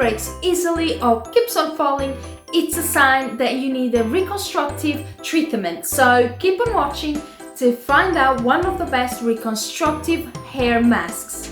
breaks easily or keeps on falling, it's a sign that you need a reconstructive treatment. So keep on watching to find out one of the best reconstructive hair masks.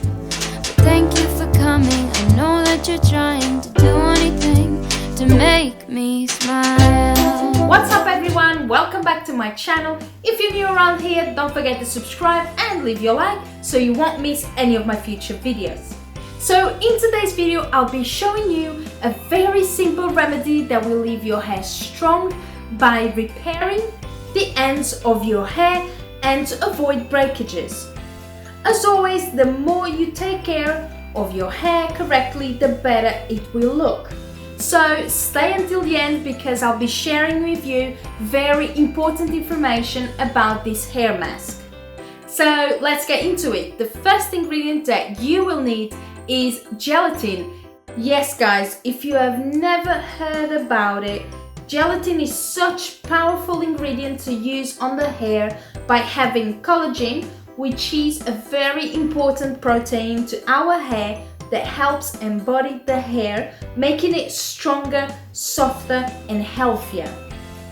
Thank you for coming. I know that you're trying to do anything to make me smile. What's up everyone? Welcome back to my channel. If you're new around here, don't forget to subscribe and leave your like so you won't miss any of my future videos. So in today's video, I'll be showing you a very simple remedy that will leave your hair strong by repairing the ends of your hair and to avoid breakages. As always, the more you take care of your hair correctly, the better it will look. So stay until the end because I'll be sharing with you very important information about this hair mask. So let's get into it. The first ingredient that you will need is gelatin. Yes guys, if you have never heard about it, gelatin is such a powerful ingredient to use on the hair by having collagen, which is a very important protein to our hair that helps embody the hair, making it stronger, softer and healthier.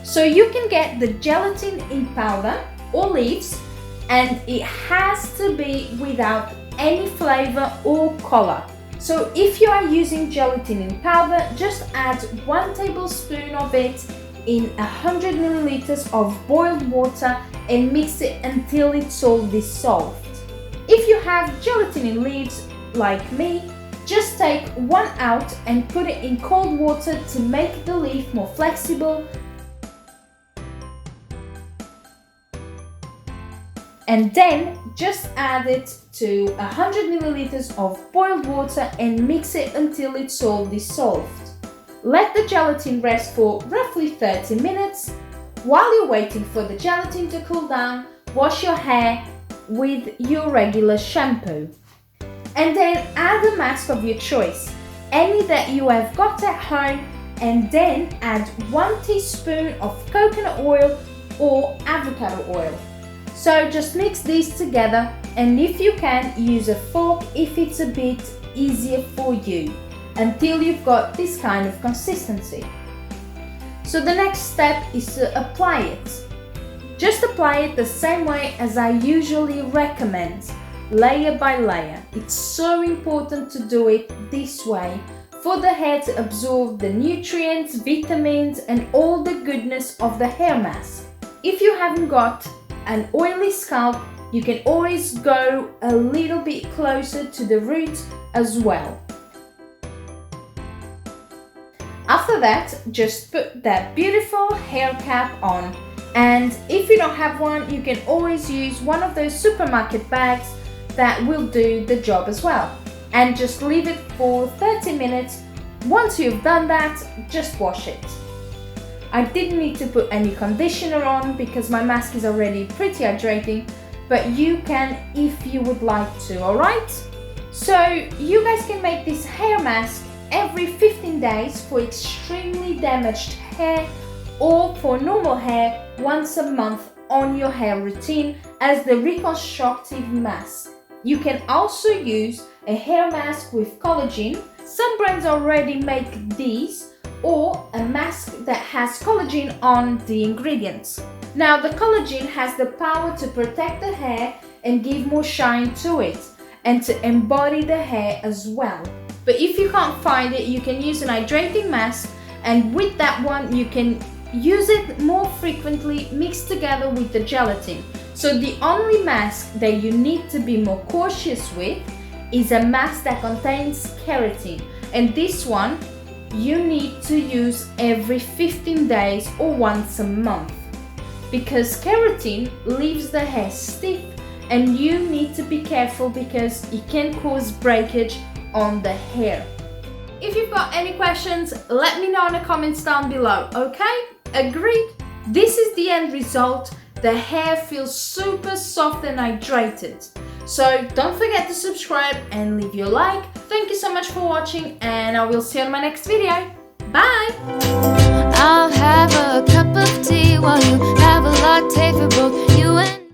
So you can get the gelatin in powder or leaves, and it has to be without any flavor or color. So if you are using gelatin in powder, just add 1 tablespoon of it in 100 milliliters of boiled water and mix it until it's all dissolved. If you have gelatin in leaves, like me, just take 1 out and put it in cold water to make the leaf more flexible. And then just add it to 100 milliliters of boiled water and mix it until it's all dissolved. Let the gelatin rest for roughly 30 minutes. While you're waiting for the gelatin to cool down, wash your hair with your regular shampoo. And then add a mask of your choice, any that you have got at home, and then add 1 teaspoon of coconut oil or avocado oil. So just mix these together, and if you can, use a fork if it's a bit easier for you, until you've got this kind of consistency. So the next step is to apply it. Just apply it the same way as I usually recommend, layer by layer. It's so important to do it this way for the hair to absorb the nutrients, vitamins and all the goodness of the hair mask. If you haven't got an oily scalp, you can always go a little bit closer to the roots as well. After that, just put that beautiful hair cap on, and if you don't have one, you can always use one of those supermarket bags that will do the job as well, and just leave it for 30 minutes. Once you've done that, just wash it. I didn't need to put any conditioner on because my mask is already pretty hydrating, but you can if you would like to, alright? So you guys can make this hair mask every 15 days for extremely damaged hair, or for normal hair once a month on your hair routine as the reconstructive mask. You can also use a hair mask with collagen. Some brands already make these, or a mask that has collagen on the ingredients. Now the collagen has the power to protect the hair and give more shine to it, and to embody the hair as well. But if you can't find it, you can use an hydrating mask, and with that one you can use it more frequently mixed together with the gelatin. So the only mask that you need to be more cautious with is a mask that contains keratin, and this one you need to use every 15 days or once a month, because keratin leaves the hair stiff, and you need to be careful because it can cause breakage on the hair. If you've got any questions, let me know in the comments down below, okay? Agreed? This is the end result. The hair feels super soft and hydrated. So don't forget to subscribe and leave your like. Thank you so much for watching, and I will see you in my next video. Bye! I'll have a cup of tea while you have a latte for both you and